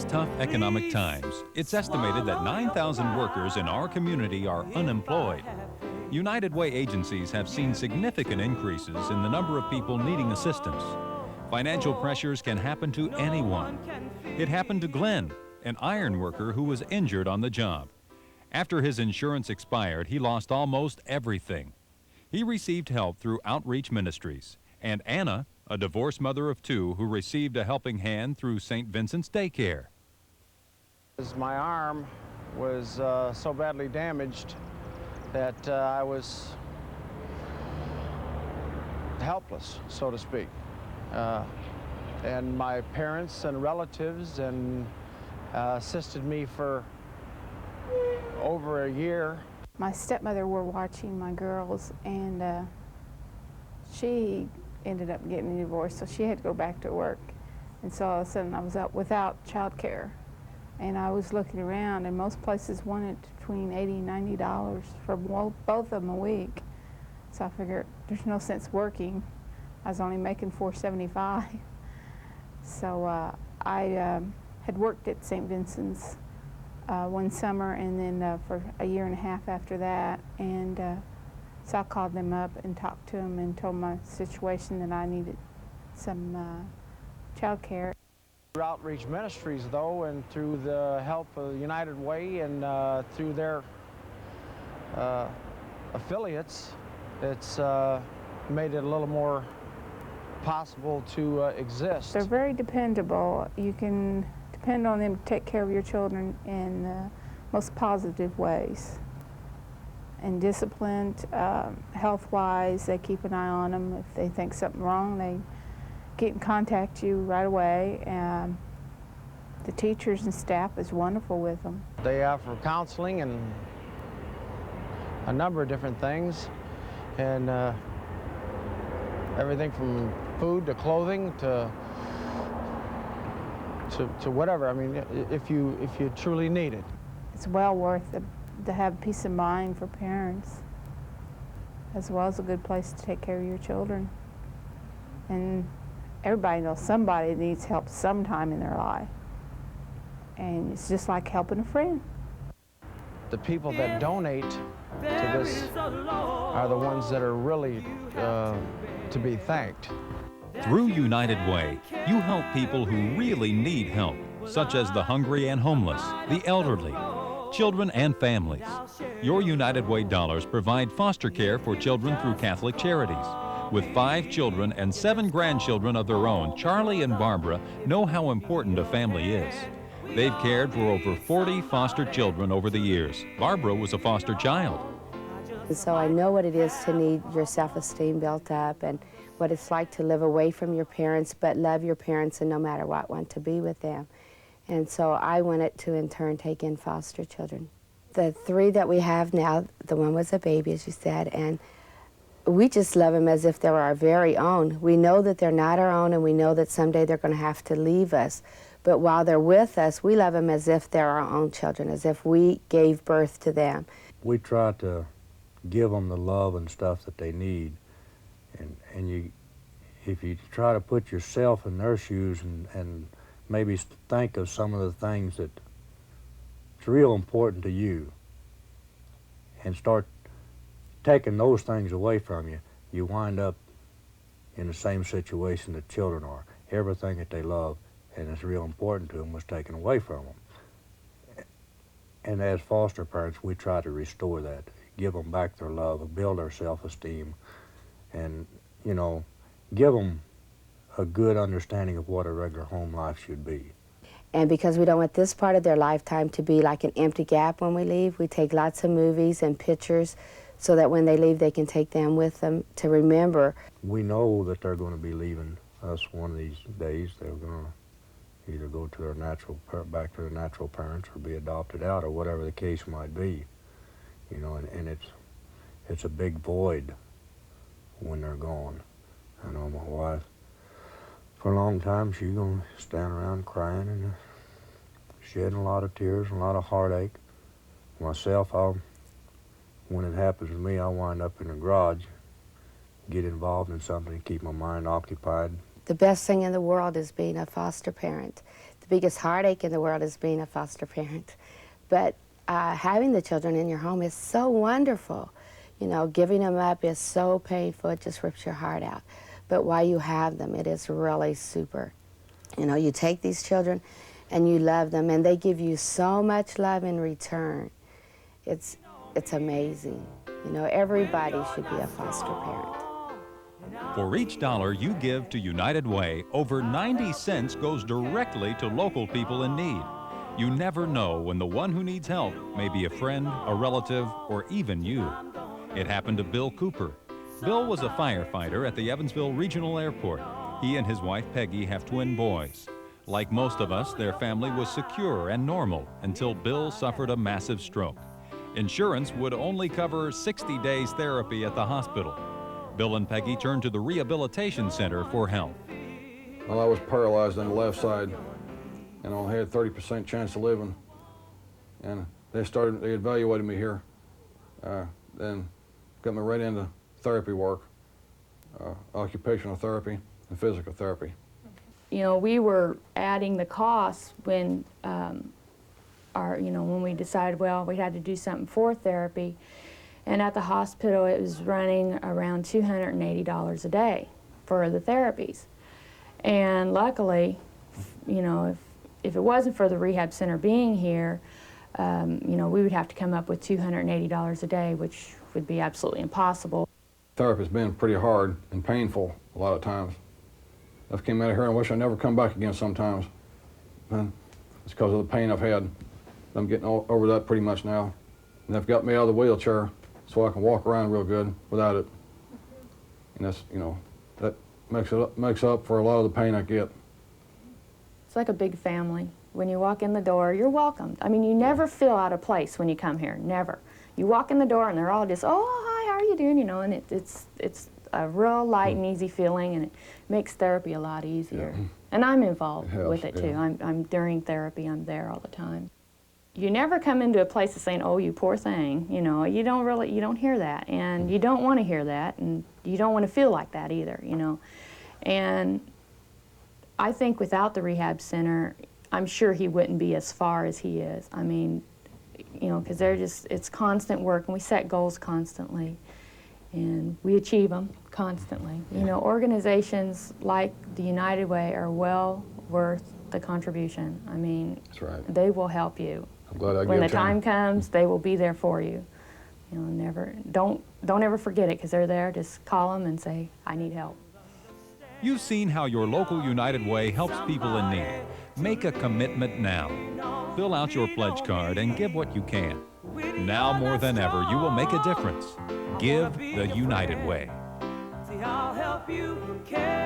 tough economic times, it's estimated that 9,000 workers in our community are unemployed. United Way agencies have seen significant increases in the number of people needing assistance. Financial pressures can happen to anyone. It happened to Glenn, an iron worker who was injured on the job. After his insurance expired, he lost almost everything. He received help through Outreach Ministries. And Anna, a divorced mother of two who received a helping hand through St. Vincent's Daycare. My arm was so badly damaged that I was helpless, so to speak. And my parents and relatives assisted me for over a year. My stepmother were watching my girls, and she ended up getting a divorce, so she had to go back to work. And so all of a sudden I was out without child care. And I was looking around, and most places wanted between $80 and $90 for both of them a week. So I figured there's no sense working. I was only making $4.75. So I had worked at St. Vincent's one summer, and then for a year and a half after that. And so I called them up and talked to them and told my situation that I needed some child care. Through Outreach Ministries, though, and through the help of United Way and through their affiliates, it's made it a little more possible to exist. They're very dependable. You can depend on them to take care of your children in the most positive ways. And disciplined, health-wise, they keep an eye on them. If they think something wrong, they get in contact you right away. And the teachers and staff is wonderful with them. They offer counseling and a number of different things, and everything from food to clothing to whatever. I mean, if you truly need it. It's well worth it to have peace of mind for parents, as well as a good place to take care of your children. And everybody knows somebody needs help sometime in their life. And it's just like helping a friend. The people that donate to this are the ones that are really to be thanked. Through United Way, you help people who really need help, such as the hungry and homeless, the elderly, children and families. Your United Way dollars provide foster care for children through Catholic Charities. With 5 children and 7 grandchildren of their own, Charlie and Barbara know how important a family is. They've cared for over 40 foster children over the years. Barbara was a foster child. So I know what it is to need your self-esteem built up and what it's like to live away from your parents, but love your parents and no matter what, want to be with them. And so I wanted to, in turn, take in foster children. The 3 that we have now, the one was a baby, as you said, and we just love them as if they were our very own. We know that they're not our own, and we know that someday they're going to have to leave us. But while they're with us, we love them as if they're our own children, as if we gave birth to them. We try to give them the love and stuff that they need. And if you try to put yourself in their shoes and maybe think of some of the things that it's real important to you and start taking those things away from you, you wind up in the same situation that children are. Everything that they love and is real important to them was taken away from them. And as foster parents, we try to restore that, give them back their love, build their self-esteem, and, you know, give them a good understanding of what a regular home life should be. And because we don't want this part of their lifetime to be like an empty gap when we leave, we take lots of movies and pictures so that when they leave, they can take them with them to remember. We know that they're going to be leaving us one of these days. They're going to either go to their back to their natural parents or be adopted out or whatever the case might be. You know, and it's a big void when they're gone. I know my wife, for a long time, she's going to stand around crying and shedding a lot of tears and a lot of heartache. Myself, when it happens to me, I wind up in the garage, get involved in something to keep my mind occupied. The best thing in the world is being a foster parent. the biggest heartache in the world is being a foster parent. But having the children in your home is so wonderful. You know, giving them up is so painful, it just rips your heart out. But while you have them, it is really super. You know, you take these children and you love them, and they give you so much love in return. It's amazing. You know, everybody should be a foster parent. For each dollar you give to United Way, over 90 cents goes directly to local people in need. You never know when the one who needs help may be a friend, a relative, or even you. It happened to Bill Cooper. Bill was a firefighter at the Evansville Regional Airport. He and his wife Peggy have twin boys. Like most of us, their family was secure and normal until Bill suffered a massive stroke. Insurance would only cover 60 days therapy at the hospital. Bill and Peggy turned to the Rehabilitation Center for help. Well, I was paralyzed on the left side and I only had 30% chance of living. And they evaluated me here, then got me right into therapy work, occupational therapy and physical therapy. You know, we were adding the costs when when we decided, well, we had to do something for therapy. And at the hospital, it was running around $280 a day for the therapies. And luckily, you know, if it wasn't for the rehab center being here, you know, we would have to come up with $280 a day, which would be absolutely impossible. Therapy has been pretty hard and painful a lot of times. I've came out of here and wish I'd never come back again sometimes. And it's because of the pain I've had. I'm getting over that pretty much now. And they've got me out of the wheelchair so I can walk around real good without it. And that's, you know, that makes up for a lot of the pain I get. It's like a big family. When you walk in the door, you're welcomed. I mean, you never feel out of place when you come here, never. You walk in the door and they're all just, oh, hi, how are you doing? You know, and it's a real light and easy feeling, and it makes therapy a lot easier. Yeah. And I'm involved with it too. I'm during therapy, I'm there all the time. You never come into a place of saying, oh, you poor thing. You know, you don't hear that, and you don't want to hear that, and you don't want to feel like that either, you know. And I think without the rehab center, I'm sure he wouldn't be as far as he is. I mean, you know, because it's constant work, and we set goals constantly, and we achieve them constantly. You know, organizations like the United Way are well worth the contribution. I mean, that's right. They will help you. I'm glad I when the time comes, they will be there for you. You know, don't ever forget it, because they're there. Just call them and say, I need help. You've seen how your local United Way helps people in need. Make a commitment now. Fill out your pledge card and give what you can. Now more than ever, you will make a difference. Give the United Way. See, I'll help you care.